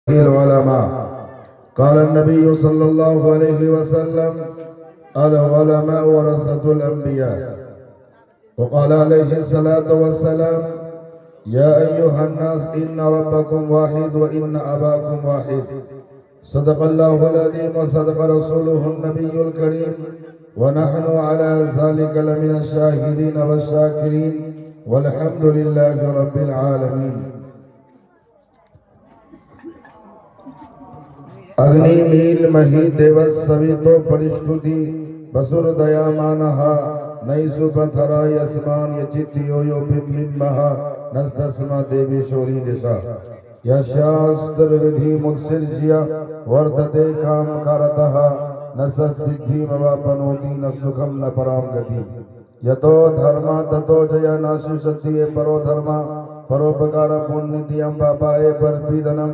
العلماء. قال النبي صلى الله عليه وسلم: العلماء ورثة الأنبياء. وقال عليه الصلاة والسلام: يا أيها الناس إن ربكم واحد وإن أباكم واحد. صدق الله العظيم وصدق رسوله النبي الكريم، ونحن على ذلك لمن الشاهدين والشاكرين، والحمد لله رب العالمين. ಅಗ್ನಿ ಮೀಲ್ ಮಹಿ ದೇವಸ್ ಸವಿತೋ ಪರಿಷ್ಠುತಿ ಬಸುರ ದಯಾಮಾನಃ ನೈಸು ಪಥರ ಯಸ್ಮಾನ್ ಯಚಿತ್ಯೋ ಯೋ ಬಿಂಬಿಂಬಃ ನಸ್ತಸ್ಮ ದೇವಿ ಶೋರಿ ದಿಶಾ ಯಶಾಸ್ತ್ರ ವಿಧಿ ಮುತ್ಸಿರ್ಜ್ಯ ವರ್ಧತೆ ಕಾಮ ಕಾರತಃ ನ ಸಿದ್ಧಿ ಮವಾಪನೋತಿ ನ ಸುಖಂ ನ ಪರಾಂ ಗತಿ ಯತೋ ಧರ್ಮ ತತೋ ಜಯ ನಾಶಿಷತ್ಯೆ ಪರೋ ಧರ್ಮ ಪರೋಪಕಾರ ಪುಣ್ಯತಿಯಂ ಪಾಪಾಯ ಪರ್ಪಿದನಂ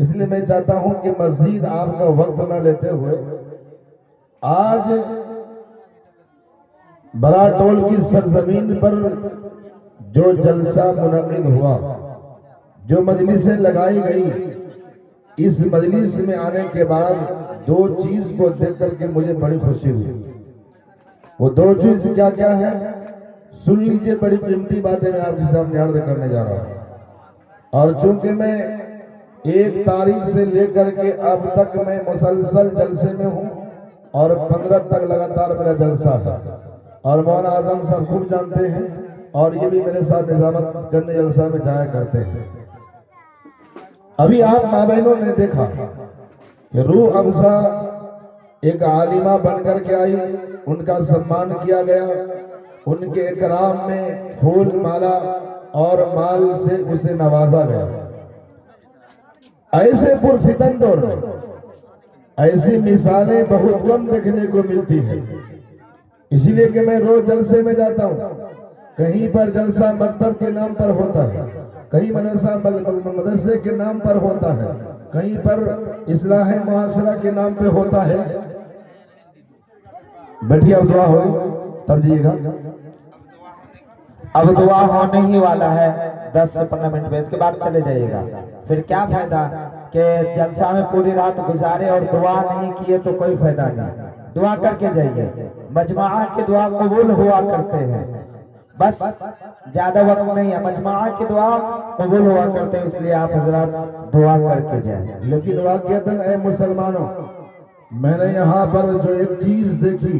اس لیے میں چاہتا ہوں کہ مزید آپ کا وقت نہ لیتے ہوئے آج بڑا ٹول کی سرزمین پر جو جلسہ منعقد ہوا، جو مجلسیں لگائی گئی، اس مجلس میں آنے کے بعد دو چیز کو دیکھ کر کے مجھے بڑی خوشی ہوئی۔ وہ دو چیز کیا کیا ہے سن لیجئے، بڑی قیمتی باتیں میں آپ کے سامنے عرض کرنے جا رہا ہوں۔ اور چونکہ میں 1 تاریخ سے لے کر کے اب تک میں مسلسل جلسے میں ہوں اور 15 تک لگاتار میرا جلسہ ہے، اور مولانا اعظم صاحب خوب جانتے ہیں، اور یہ بھی میرے ساتھ نظامت کرنے جلسہ میں جایا کرتے ہیں۔ ابھی آپ ماں بہنوں نے دیکھا کہ روح افزا ایک عالمہ بن کر کے آئی، ان کا سمان کیا گیا، ان کے اکرام میں پھول مالا اور مال سے اسے نوازا گیا۔ ایسے پرفتن دور میں ایسی مثالیں بہت کم دیکھنے کو ملتی ہیں، اسی لیے کہ میں روز جلسے میں جاتا ہوں۔ کہیں پر جلسہ مکتب کے نام پر ہوتا ہے، کہیں مدرسے کے نام پر ہوتا ہے، کہیں پر اصلاح معاشرہ کے نام پہ ہوتا ہے۔ بیٹھیے، اب دعا ہوگی تب جائیے گا۔ اب دعا ہونے ہی والا ہے 10 سے 15 منٹ میں، اس کے بعد چلے جائیے گا۔ پھر کیا فائدہ کہ جلسہ میں پوری رات گزارے اور دعا نہیں کیے تو کوئی فائدہ نہیں۔ دعا کر کے جائیے، مجمعہ کی دعا قبول ہوا کرتے ہیں، بس زیادہ وقت نہیں ہے، مجمعہ کی دعا قبول ہوا کرتے ہیں، اس لیے آپ حضرات دعا کر کے جائیں۔ لیکن واقعتاً اے مسلمانوں، میں نے یہاں پر جو ایک چیز دیکھی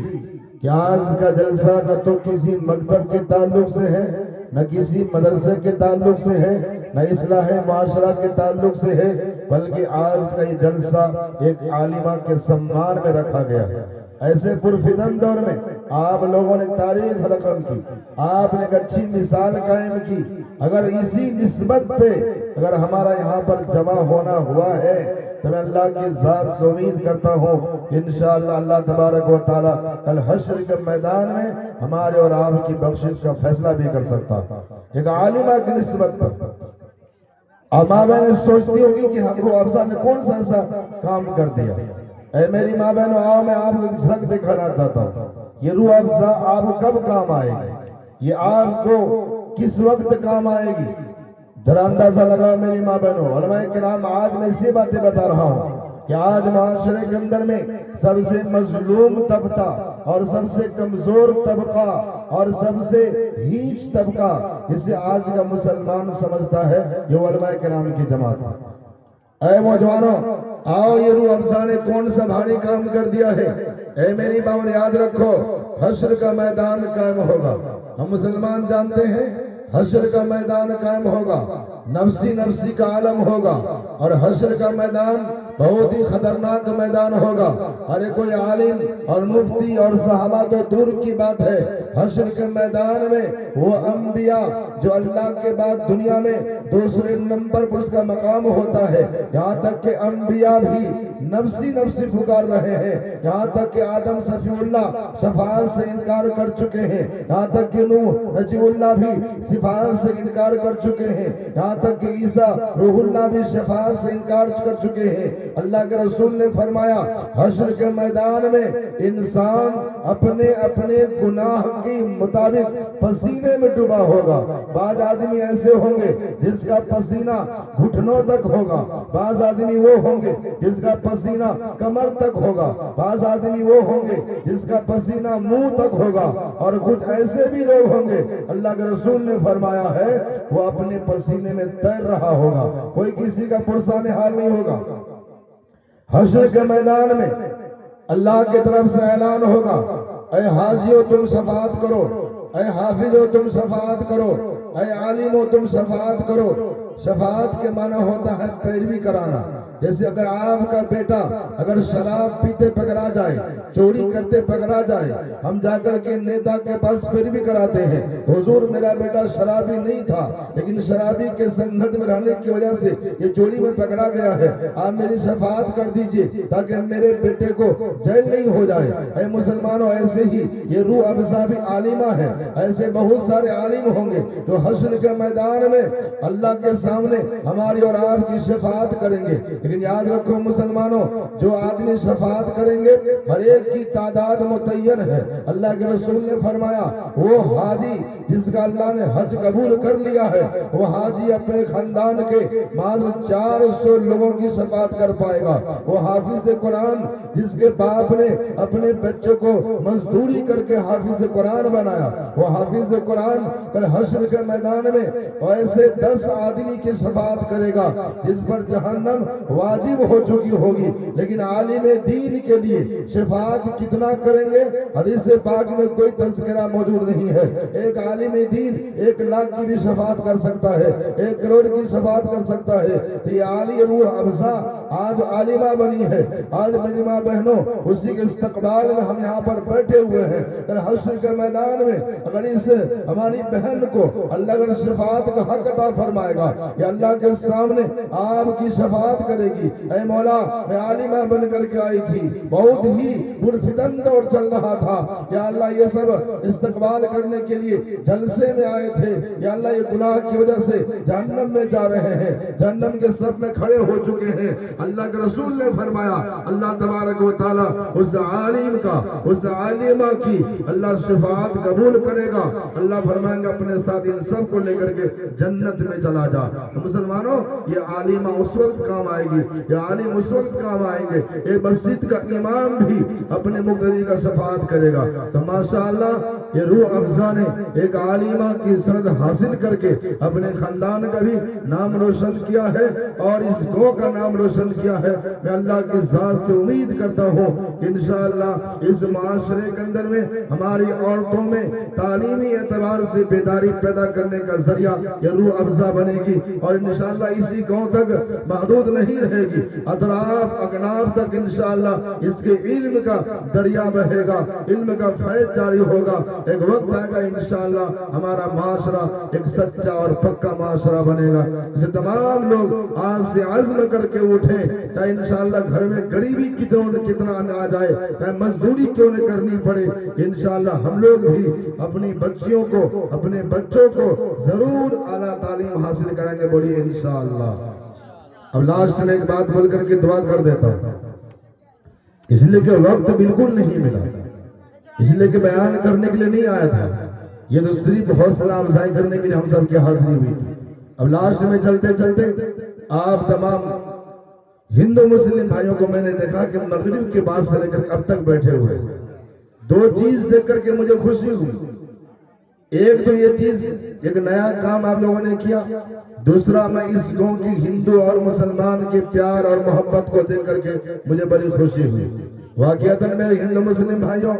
کہ آج کا جلسہ نہ تو کسی مکتب کے تعلق سے ہے، نہ کسی مدرسے کے تعلق سے ہے، نہ اصلاح معاشرہ کے تعلق سے ہے، بلکہ آج کا یہ جلسہ ایک عالمہ کے سمان میں رکھا گیا ہے۔ ایسے پرفتن دور میں آپ لوگوں نے تاریخ رقم کی، آپ نے ایک اچھی مثال قائم کی۔ اگر اسی نسبت پہ اگر ہمارا یہاں پر جمع ہونا ہوا ہے تو میں اللہ کی ذات سے امید کرتا ہوں کہ انشاءاللہ اللہ تبارک و تعالیٰ کل حشر کے میدان میں ہمارے اور آپ کی بخشش کا فیصلہ بھی کر سکتا ہے۔ ایک عالمہ کی نسبت پر اور ماں بہنیں سوچتی ہوگی کہ ہم کو افزا نے کون سا ایسا کام کر دیا۔ اے میری ماں بہنوں، آؤ میں آپ کو ایک جھلک دکھانا چاہتا ہوں۔ یہ روح افزا آپ کو کب کام آئے گی، یہ آپ کو کس وقت کام آئے گی؟ ذرا اندازہ لگا میری ماں بہنوں۔ علماء کرام، آج میں اسی باتیں بتا رہا ہوں کہ آج معاشرے کے اندر میں سب سے مظلوم طبقہ اور سب سے کمزور طبقہ اور سب سے ہیچ طبقہ جسے آج کا مسلمان سمجھتا ہے، یہ علماء کرام کی جماعت ہے۔ اے نوجوانوں، آؤ، یہ روح افزا نے کون سا بھاری کام کر دیا ہے؟ اے میری ماں، یاد رکھو، حشر کا میدان قائم ہوگا۔ ہم مسلمان جانتے ہیں حشر کا میدان قائم ہوگا، نفسی نفسی کا عالم ہوگا، اور حشر کا میدان بہت ہی خطرناک میدان ہوگا۔ ارے کوئی عالم اور مفتی اور صحابہ تو دور کی بات ہے، حشر کے میدان میں وہ انبیاء جو اللہ کے بعد دنیا میں دوسرے نمبر پر اس کا مقام ہوتا ہے، یہاں تک کہ انبیاء بھی نفسی نفسی پکار رہے ہیں، یہاں تک کہ آدم صفی اللہ شفاعت سے انکار کر چکے ہیں، یہاں تک کہ نوح نجی اللہ بھی شفاعت سے انکار کر چکے ہیں، یہاں تک کہ عیسیٰ روح اللہ بھی شفاعت سے انکار کر چکے ہیں۔ اللہ کے رسول نے فرمایا حشر کے میدان میں انسان اپنے اپنے گناہ کی مطابق پسینے میں ڈوبا ہوگا۔ بعض آدمی ایسے ہوں گے جس کا پسینہ گھٹنوں تک ہوگا، بعض آدمی وہ ہوں گے جس کا پسینہ کمر تک ہوگا، بعض آدمی وہ ہوں گے جس کا پسینہ منہ تک ہوگا، اور کچھ ایسے بھی لوگ ہوں گے اللہ کے رسول نے فرمایا ہے وہ اپنے پسینے میں تیر رہا ہوگا، کوئی کسی کا پرسان حال نہیں ہوگا۔ حشر کے میدان میں اللہ کی طرف سے اعلان ہوگا، اے حاجیو تم شفاعت کرو، اے حافظو تم شفاعت کرو، اے عالمو تم شفاعت کرو۔ شفاعت کے معنی ہوتا ہے پیروی کرانا۔ جیسے اگر آپ کا بیٹا اگر شراب پیتے پکڑا جائے، چوری کرتے پکڑا جائے، ہم جا کر کے نیتا کے پاس پیروی کراتے ہیں، حضور میرا بیٹا شرابی نہیں تھا لیکن شرابی کے سنگت میں رہنے کی وجہ سے یہ چوری میں پکڑا گیا ہے، آپ میری شفاعت کر دیجئے تاکہ میرے بیٹے کو جیل نہیں ہو جائے۔ اے مسلمانوں، ایسے ہی یہ روح افزا بھی عالمہ ہے، ایسے بہت سارے عالم ہوں گے جو حشر کے میدان میں اللہ کے سامنے ہماری اور آپ کی شفاعت کریں گے۔ لیکن یاد رکھو مسلمانوں، جو آدمی شفاعت کریں گے ہر ایک کی تعداد متعین ہے۔ اللہ کے رسول نے فرمایا وہ حاجی جس کا اللہ نے حج قبول کر لیا ہے، وہ حاجی اپنے خاندان کے مادر 400 لوگوں کی شفاعت کر پائے گا۔ وہ حافظ قرآن جس کے باپ نے اپنے بچوں کو مزدوری کر کے حافظ قرآن بنایا، وہ حافظ قرآن کل حشر کے میدان میں ایسے 10 آدمی کی شفاعت کرے گا جس پر جہنم واجب ہو چکی ہوگی۔ لیکن عالم دین کے لیے شفاعت کتنا کریں گے، حدیث پاک میں کوئی تذکرہ موجود نہیں ہے۔ ایک عالم دین 1 لاکھ کی بھی شفاعت کر سکتا ہے، 1 کروڑ کی شفاعت کر سکتا ہے۔ تو یہ عالی روح افزا آج عالمہ بنی ہے۔ آج میری ماں بہنوں، اسی کے استقبال میں ہم یہاں پر بیٹھے ہوئے ہیں۔ حشر کے میدان میں اگر اس ہماری بہن کو اللہ اگر شفاعت کا حق عطا فرمائے گا، یا اللہ کے سامنے آپ کی شفاعت کرے گی، اے مولا میں عالمہ بن کر کے آئی تھی، بہت ہی پرفتن دور چل رہا تھا، یا اللہ یہ سب استقبال کرنے کے لیے جلسے میں آئے تھے، یا اللہ یہ گناہ کی وجہ سے جہنم میں جا رہے ہیں، جہنم کے صف میں کھڑے ہو چکے ہیں۔ اللہ کے رسول نے فرمایا اللہ تبارک و تعالی اس عالم کا، اس عالمہ کی اللہ شفاعت قبول کرے گا۔ اللہ فرمائیں گے اپنے ساتھ ان سب کو لے کر کے جنت میں چلا جا۔ مسلمانوں، یہ عالمہ اس وقت کام آئے گی، یہ عالم اس وقت کام آئیں گے، ایک مسجد کا امام بھی اپنے مقتدی کا شفاعت کرے گا۔ تو ماشاءاللہ یہ روح افزا نے ایک عالمہ کی سند حاصل کر کے اپنے خاندان کا بھی نام روشن کیا ہے اور اس گو کا نام روشن کیا ہے۔ میں اللہ کی ذات سے امید کرتا ہوں انشاءاللہ اس معاشرے کے اندر میں ہماری عورتوں میں تعلیمی اعتبار سے بیداری پیدا کرنے کا ذریعہ یہ روح افزا بنے گی، اور انشاءاللہ اسی گاؤں تک محدود نہیں رہے گی، اطراف اکناف تک انشاءاللہ اس کے علم کا دریا بہے گا، علم کا فیض جاری ہوگا۔ ایک وقت آئے گا انشاءاللہ ہمارا معاشرہ ایک سچا اور پکا معاشرہ بنے گا، اسے تمام لوگ آج سے عزم کر کے اٹھیں، چاہے انشاءاللہ گھر میں غریبی کتنا آ جائے، چاہے مزدوری کیوں نہ کرنی پڑے، انشاءاللہ ہم لوگ بھی اپنی بچیوں کو، اپنے بچوں کو ضرور اعلیٰ تعلیم حاصل کریں گے، بولیے انشاءاللہ۔ اب لاسٹ میں ایک بات بول کر کے دعا کر دیتا ہوں، اس لیے کہ وقت بالکل نہیں ملا، اس لیے کہ بیان کرنے کے لیے نہیں آیا تھا، یہ تو صرف حوصلہ افزائی کرنے کے لیے ہم سب کی حاضری ہوئی تھی۔ اب لاسٹ میں چلتے چلتے آپ تمام ہندو مسلم بھائیوں کو میں نے دیکھا کہ مغرب کے بعد سے لے کر اب تک بیٹھے ہوئے ہیں۔ 2 چیز دیکھ کر کے مجھے خوشی ہوئی، ایک تو یہ چیز ایک نیا کام آپ لوگوں نے کیا، دوسرا میں اس گاؤں کی ہندو اور مسلمان کے پیار اور محبت کو دیکھ کر کے مجھے بڑی خوشی ہوئی۔ واقعتاً میرے ہندو مسلم بھائیوں،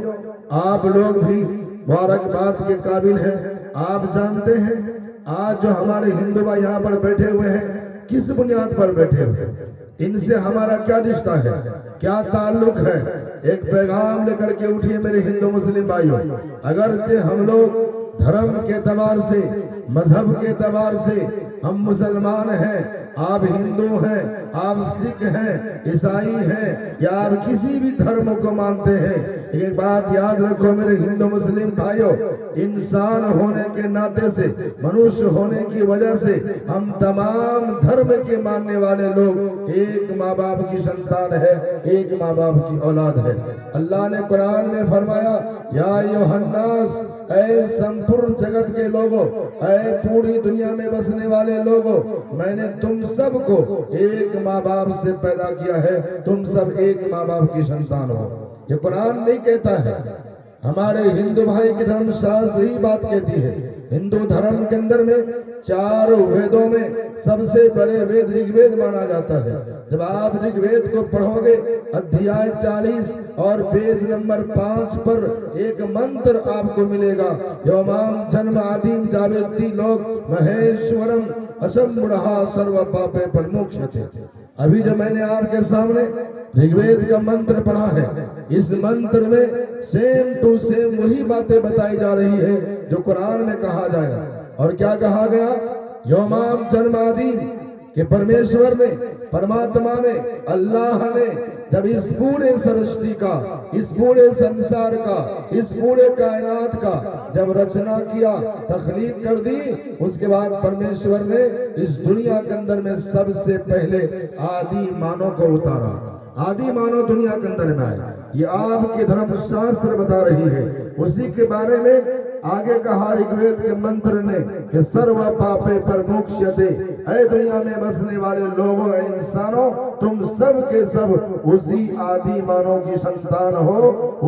آپ لوگ بھی مبارکباد کے قابل ہیں۔ آپ جانتے ہیں آج جو ہمارے ہندو بھائی یہاں پر بیٹھے ہوئے ہیں کس بنیاد پر بیٹھے ہوئے ہیں، ان سے ہمارا کیا رشتہ ہے، کیا تعلق ہے؟ ایک پیغام لے کر کے اٹھیے میرے ہندو مسلم بھائیوں، اگرچہ ہم لوگ دھرم کے اعتبار سے، مذہب کے اعتبار سے ہم مسلمان ہیں، آپ ہندو ہیں، آپ سکھ ہیں، عیسائی ہیں، یا آپ کسی بھی دھرم کو مانتے ہیں، ایک بات یاد رکھو میرے ہندو مسلم بھائیوں، انسان ہونے کے ناطے سے، منوش ہونے کی وجہ سے ہم تمام دھرم کے ماننے والے لوگ ایک ماں باپ کی سنتان ہے، ایک ماں باپ کی اولاد ہے۔ اللہ نے قرآن میں فرمایا یا ایھا الناس، اے سمپورن جگت کے لوگوں، اے پوری دنیا میں بسنے والے لوگوں، میں نے تم سب کو ایک ماں باپ سے پیدا کیا ہے، تم سب ایک ماں باپ کی سنتان ہو۔ یہ قرآن نہیں کہتا ہے، ہمارے ہندو بھائی کی دھرم شاستر ہی بات کہتی ہے۔ ہندو دھرم کے اندر میں 4 ویدوں میں سب سے بڑے وید رگ وید مانا جاتا ہے۔ جب آپ رگ وید کو پڑھو گے ادھیائے 40 اور پیج نمبر 5 پر ایک منتر آپ کو ملے گا، یومام جنم آدیم جاویتی لوک مہیشورم اسم بڑھا سرو پاپے پر موکشتے۔ ابھی جو میں نے آپ کے سامنے رگ وید کا منتر پڑھا ہے، اس منتر میں سیم ٹو سیم وہی باتیں بتائی جا رہی ہے جو قرآن میں کہا جائے گا۔ اور کیا کہا گیا؟ یومام جنم آدیم، کہ پرمیشور نے، پرماتما نے، اللہ نے جب اس پورے سرشٹی کا، اس پورے سنسار کا، اس پورے کائنات کا جب رچنا کیا، تخلیق کر دی، اس کے بعد پرمیشور نے اس دنیا کے اندر میں سب سے پہلے آدی مانو کو اتارا۔ آدی مانو دنیا کے اندر میں آیا، یہ آپ کی دھرم شاستر بتا رہی ہے۔ اسی کے بارے میں آگے کہا رگ وید کے منتر نے کہ سرو پاپے پر موکشیتے، اے دنیا میں بسنے والے لوگوں، اے انسانوں، تم سب کے سب اسی آدی مانو کی سنتان ہو۔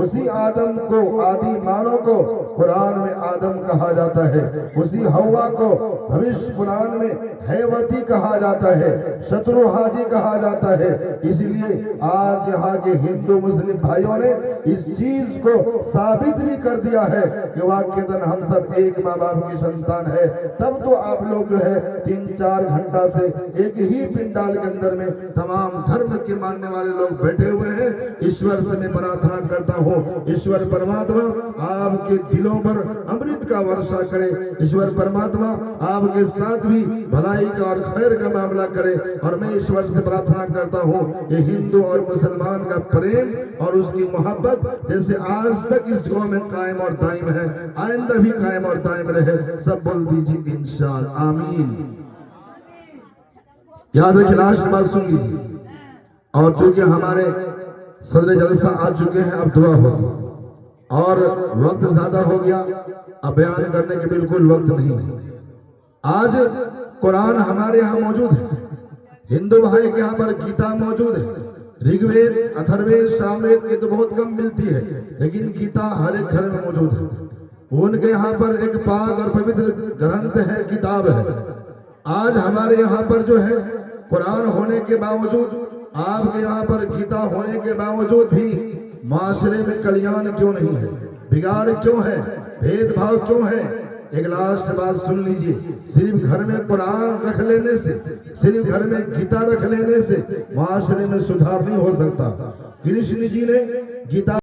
اسی آدم کو، آدی مانو کو قرآن میں آدم کہا جاتا ہے، اسی ہوا کو بھوش پران میں ہیوتی کہا جاتا ہے، شترو حاجی کہا جاتا ہے۔ اس لیے آج یہاں کے ہندو مسلم بھائیوں نے اس چیز کو ثابت بھی کر دیا ہے کہ واقعتاً ہم سب ایک ماں باپ کی سنتان ہے۔ تب تو آپ لوگ جو ہے 3-4 گھنٹہ سے ایک ہی پنڈال کے اندر میں تمام دھرم کے ماننے والے لوگ بیٹھے ہوئے ہیں۔ ایشور سے میں پرارتھنا کرتا ہوں، ایشور پرماتما آپ کے دلوں پر امرت کا ورشا کرے، ایشور پرماتما آپ کے ساتھ بھی بھلائی کا اور خیر کا معاملہ کرے۔ اور میں ایشور سے پرارتھنا کرتا ہوں کہ ہندو اور مسلمان کا پریم اور اس کی محبت جیسے آج تک اس جگہ میں قائم اور دائم ہے، آئندہ بھی قائم اور دائم رہے۔ سب بول دیجیے انشاءاللہ آمین۔ یاد رکھیں، لاسٹ بات سن لیجیے، اور چونکہ ہمارے صدر جلسہ آ چکے ہیں، اب دعا ہوگی اور وقت زیادہ ہو گیا، اب بیان کرنے کے بالکل وقت نہیں ہے۔ آج قرآن ہمارے ہاں موجود ہے، ہندو بھائی کے یہاں پر گیتا موجود ہے، رگ وید، اتھروید، سام وید یہ تو بہت کم ملتی ہے، لیکن گیتا ہر ایک گھر میں موجود ہے۔ ان کے یہاں پر ایک پاک اور پوتر گرنتھ ہے، کتاب ہے۔ آج ہمارے یہاں پر جو ہے قرآن ہونے کے باوجود، آپ کے یہاں پر گیتا ہونے کے باوجود بھی معاشرے میں کلیان کیوں نہیں ہے؟ بگاڑ کیوں ہے؟ بھید بھاؤ کیوں ہے؟ ایک لاسٹ بات سن لیجئے، صرف گھر میں قرآن رکھ لینے سے، صرف گھر میں گیتا رکھ لینے سے معاشرے میں سدھار نہیں ہو سکتا۔ کرشن جی نے گیتا